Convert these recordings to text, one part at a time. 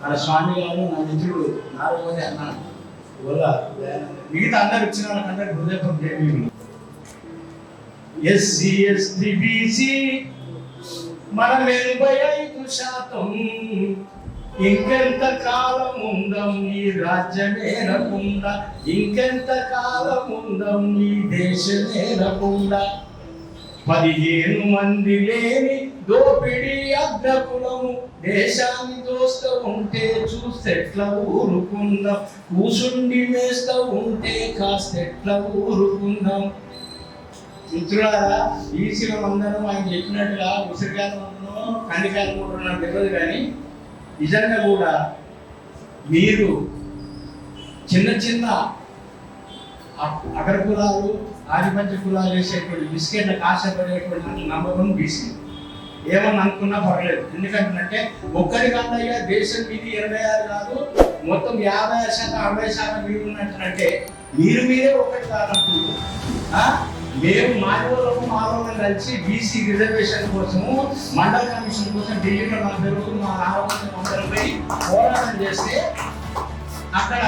మన స్వామి గారు నా మిత్రుడు నాలుగోది అన్నాను వల్ల మిగతా అందరు వచ్చిన వాళ్ళకందరూ హృదయపూర్వక జయమీయులు. ఎస్సీ ఎస్టీ బీసీ మనం 85%. ఇంకెంత కాలం ఉందాం ఈ రాజ్యమేనకుండా, ఇంకెంత కాలం ఉందాం ఈ దేశమేనకుండా. 15 మంది లేని దోపిడీ అగ్రకులము దేశాన్ని దోస్తూ ఉంటే చూస్తెట్లా ఊరుకుందాం, కూసుండి మేస్తూ ఉంటే కాస్తెట్లా ఊరుకుందాం. మిత్రులారా, ఈసీల మందరం ఆయన చెప్పినట్టుగా ఉసిరికాయలు మందరం కందికాయలు కూడా నాకు తెలియదు, కానీ నిజంగా కూడా మీరు చిన్న చిన్న అగ్ర కులాలు ఆధిపత్య కులాలు వేసేటువంటి బిస్కెట్లకు ఆశపడేటువంటి నంబర్ 1 బీసీ. ఏమని అనుకున్నా పర్లేదు, ఎందుకంటే ఒక్కడికన్నయ్యా దేశం మీది 26 కాదు, మొత్తం 50% 60% మీరు ఉన్నట్టుంటే మీరు మీరే ఒకటి కానప్పుడు మేము మానవులను కలిసి బీసీ రిజర్వేషన్ కోసము మండల కమిషన్ కోసం ఢిల్లీలో 40 రోజులు మా ఆరోగ్యం పోయి పోరాటం చేస్తే అక్కడ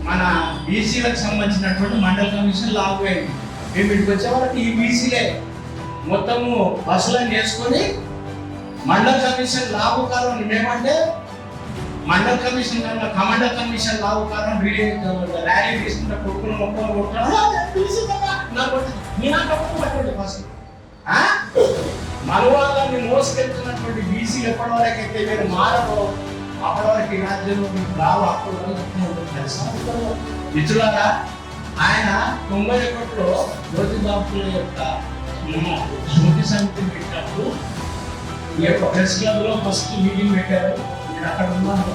మన బీసీలకు సంబంధించినటువంటి మండల కమిషన్ లాగు అయింది. మేము ఇక్కడికి వచ్చే వాళ్ళకి ఈ బీసీలే మొత్తము బస్సులను చేసుకొని మండల కమిషన్ లాగు కాలం మేమంటే మండల కమిషన్ కన్నా కమాండర్ కమిషన్ లాగు కాలం ర్యాలీ తీసుకుంటే కొడుకులు మొక్కలు కొట్టుకోండి ఫస్ట్ మనవాళ్ళని మోసుకెళ్తున్నటువంటి బీసీలు ఎప్పటి వరకు అయితే మీరు మారో అప్పటి వరకు ఈ రాజ్యంలో మీకు రావు. అప్పుడు మిత్రులారా, ఆయన 91లో జ్యోతిబాబుల యొక్క స్మృతి సమితిని పెట్టినప్పుడు ఈ యొక్క ప్రెస్ క్లబ్ లో ఫస్ట్ మీటింగ్ పెట్టారు. నేను అక్కడ ఉన్నాను.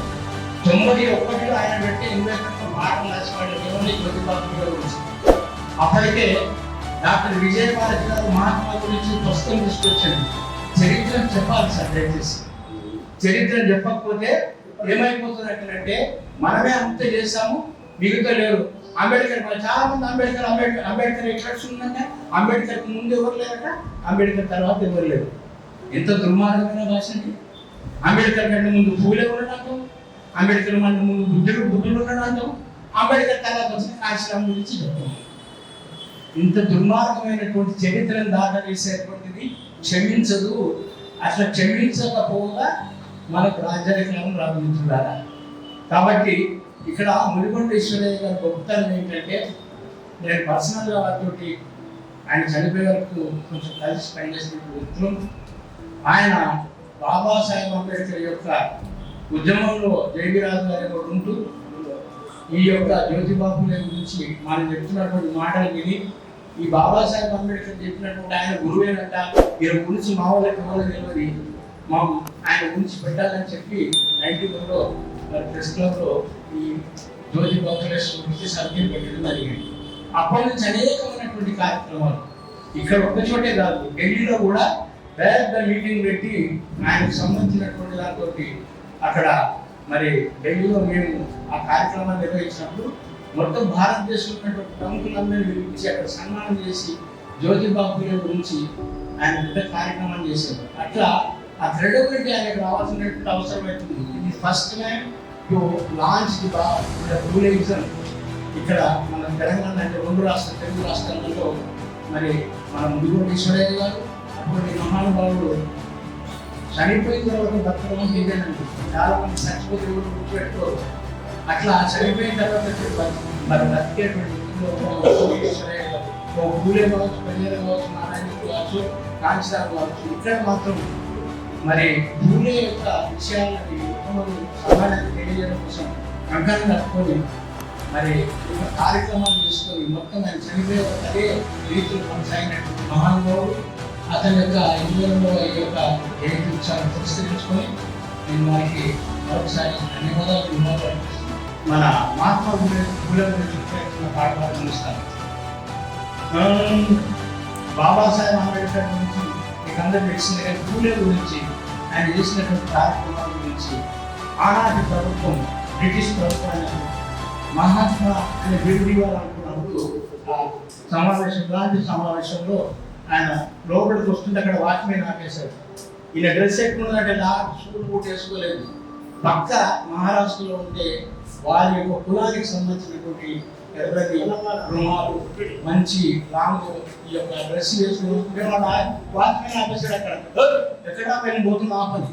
91లో ఆయన పెట్టి 80 మాటలు రాసివాడు జ్యోతిబాబు గురించి. అప్పటికే డాక్టర్ విజయభారతి గారు మహాత్మా గురించి పుస్తకం తీసుకొచ్చాడు. చరిత్రను చెప్పాలి సార్, దయచేసి చరిత్రను చెప్పకపోతే ఏమైపోతున్నట్టే మనమే అంత చేసాము, మిగతా లేరు. అంబేద్కర్ చాలా మంది అంబేద్కర్ ఎట్లా ఉందంటే అంబేద్కర్కి ముందు ఎవరు లేరట, అంబేద్కర్ తర్వాత ఎవరు లేరు. ఎంత దుర్మార్గమైన భాష అండి. అంబేద్కర్ కంటే ముందు పూలే ఉండడం, అంబేద్కర్ కంటే ముందు బుద్ధులు ఉండడం, అంబేద్కర్ తర్వాత వచ్చిన కాశీరామ్ గురించి చెప్తాం. ఇంత దుర్మార్గమైనటువంటి చరిత్రను దాటవేసేటువంటిది క్షమించదు. అట్లా క్షమించకపోగా మనకు రాజ్యాధికారం రాబోతున్నారు. కాబట్టి ఇక్కడ మునిగొండ ఈశ్వరయ్య గారి గొప్పతనం ఏంటంటే, నేను పర్సనల్గా వారితో ఆయన చనిపోయే వరకు కొంచెం కలిసి పనిచేసిన వ్యక్తులు. ఆయన బాబాసాహెబ్ అంబేద్కర్ యొక్క ఉద్యమంలో జైవిరాజు గారి ఉంటూ ఈ యొక్క జ్యోతిబాబు గురించి మనం చెప్తున్నటువంటి మాటలు విని ఈ బాబాసాహెబ్ అంబేద్కర్ చెప్పినటువంటి ఆయన గురువేనంట, ఈయన గురించి మా వాళ్ళకి ఎవరు తెలియదు, మా ఆయన గురించి పెట్టాలని చెప్పి 91లో ప్రెస్ క్లబ్లో ఈ జ్యోతిబాబు స్మృతి సభ్యులు పెట్టడం జరిగింది. అప్పటి నుంచి అనేకమైనటువంటి కార్యక్రమాలు ఇక్కడ ఒక్క చోటే కాదు, ఢిల్లీలో కూడా పెద్ద మీటింగ్ పెట్టి ఆయనకు సంబంధించినటువంటి దాంతో అక్కడ మరి ఢిల్లీలో మేము ఆ కార్యక్రమాన్ని నిర్వహించినప్పుడు మొత్తం భారతదేశంలో ఉన్నటువంటి ప్రముఖులందరినీ పిలిపించి అక్కడ సన్మానం చేసి జ్యోతిబాబు గురించి ఆయన పెద్ద కార్యక్రమాన్ని చేశారు. అట్లా ఆ క్రెడిబిలిటీ ఆయనకు రావాల్సినటువంటి అవసరం అవుతుంది. ఇది first time to launch the ruralism ఇక్కడ మన తెలంగాణ అంటే 2 తెలుగు రాష్ట్రాలలో మరి మన మునిగొండ ఈశ్వరయ్య గారు అటువంటి మహానుభావుడు చనిపోయిన తర్వాత బతకడం ఇదేనండి. చాలా మంది చచ్చిపోతే కూడా గుర్తుపెట్టుకోరు. అట్లా చనిపోయిన తర్వాత మరి బతికేటువంటి పూలే కావచ్చు, పెళ్ళేరు కావచ్చు, నారాయణ కావచ్చు, కాంచీరావు కావచ్చు, ఇక్కడ మాత్రం మరి పూలే యొక్క విషయాలని సమాజానికి తెలియజేయడం కోసం కంకణం కట్టుకొని మరి ఒక కార్యక్రమాలు తీసుకొని మొత్తం ఆయన చనిపోయే అదే రీతిలో కొనసాగినటువంటి మహానుభావుడు. అతని యొక్క ఇండియాలో ఈ యొక్క జయంతి ఉత్సవాన్ని పురస్కరించుకొని నేను వారికి మరొకసారి ధన్యవాదాలు. మన మహాత్మా పూలే గురించి పాఠాలు అందిస్తాను. బాబాసాహెబ్ అంబేద్కర్ గురించి మీకు అందరూ తెలిసింది, కానీ పూలే గురించి ఆయన చేసినటువంటి కార్యక్రమాల గురించి ఆనాటి ప్రభుత్వం బ్రిటిష్ ప్రభుత్వాన్ని మహాత్మా అనే బిరుదు ఇవ్వాలనుకున్నప్పుడు గాంధీ సమావేశంలో ఆయన లోపలికి వస్తుంటే అక్కడ వాచ్మెన్ ఆపేశారు. ఈయన డ్రెస్ ఎక్కున్నదంటే సూట్ బూట్ వేసుకోలేదు. పక్క మహారాష్ట్రలో ఉంటే వారి యొక్క కులానికి సంబంధించినటువంటి ఎర్రని రుమాలు మంచి లాంగ్ ఈ యొక్క డ్రెస్ వేసుకుంటే వాచ్మెన్ ఆఫీసర్ అక్కడ ఎక్కడ పైన పోతున్నా ఆపని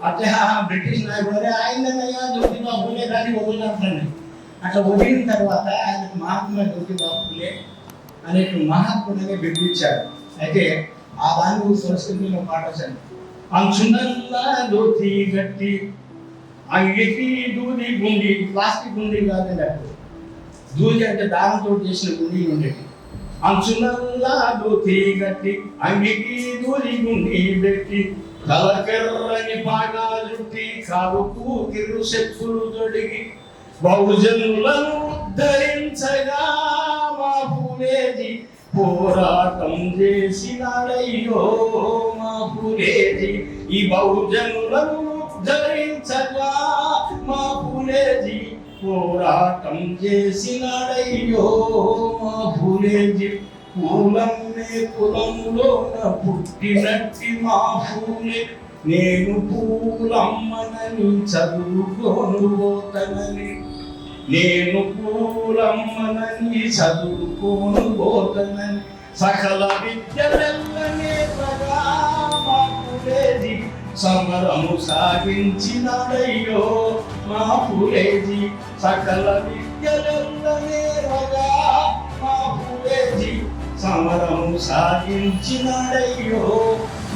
అట్లా బ్రిటిష్ నాయకుడు ఆయనయ్యా జ్యోతిబా ఫులే కానీ వదిలినట్లండి. అట్లా వదిలిన తర్వాత ఆయనకు మహాత్మా జ్యోతిబా ఫులే అనేటువంటి మహాత్ముడిని బిర్దించాడు. అయితే ఆ దాని సంస్కృతిలో పాట వచ్చాను. అంచునల్లా దోతి గట్టి అంగికి దూది గుండి, ప్లాస్టిక్ గుండి కాదండి, అప్పుడు దూది అంటే దానంతో చేసిన గుండి ఉండేది. అంచునల్లా దోతి గట్టి అంగికి దూది గుండి పెట్టి కలకెర్రని బాగా చుట్టి కారుకు కిరు శక్తులు తొడిగి బహుజనులను ఉద్ధరించగా మా పూలేజీ పోరాటం చేసినాడయ్యో మా పూలేజీ. ఈ బహుజనులను ఉద్ధరించగా మా పూలేజీ పోరాటం చేసినాడయ్యో మా పూలేజీ. పూలమ్మే కులంలోన పుట్టినట్టి మా పూలే, నేను పూలమ్మనని చదువుకోను పోతనని, నేను పూలమ్మనని చదువుకోను పోతనని, సకల విద్యలెల్లనే ప్రగా మా పూలేజీ సమరము సాగించినాడయ్యో మా పూలేజీ. సకల విద్యలెల్లనే ప్రగా మా పూలేజీ సమరము సాగించినాడయ్యో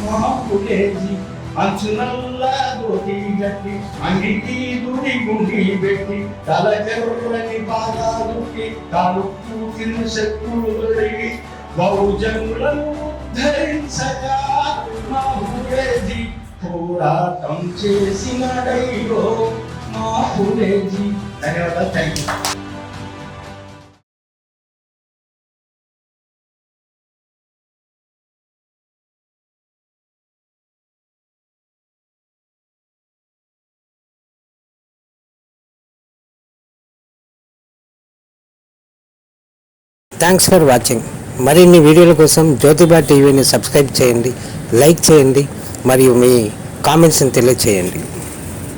మా పూలేజీ. అంచునల్లా దోతి గట్టి అంగికి దూడి గుండి పెట్టి తలకెర్రని బాగా దుట్టి కాలుకు కింద శక్తులు తొడిగి బహుజనులను ఉద్ధరించగా మా పూలేజీ పోరాటం చేసినాడయ్యో మా పూలేజీ. ధన్యవాదాలు. Thank you. Thanks for watching. మరిన్ని వీడియోల కోసం జ్యోతిబా టీవీని సబ్స్క్రైబ్ చేయండి, లైక్ చేయండి మరియు మీ కామెంట్స్ని తెలియచేయండి.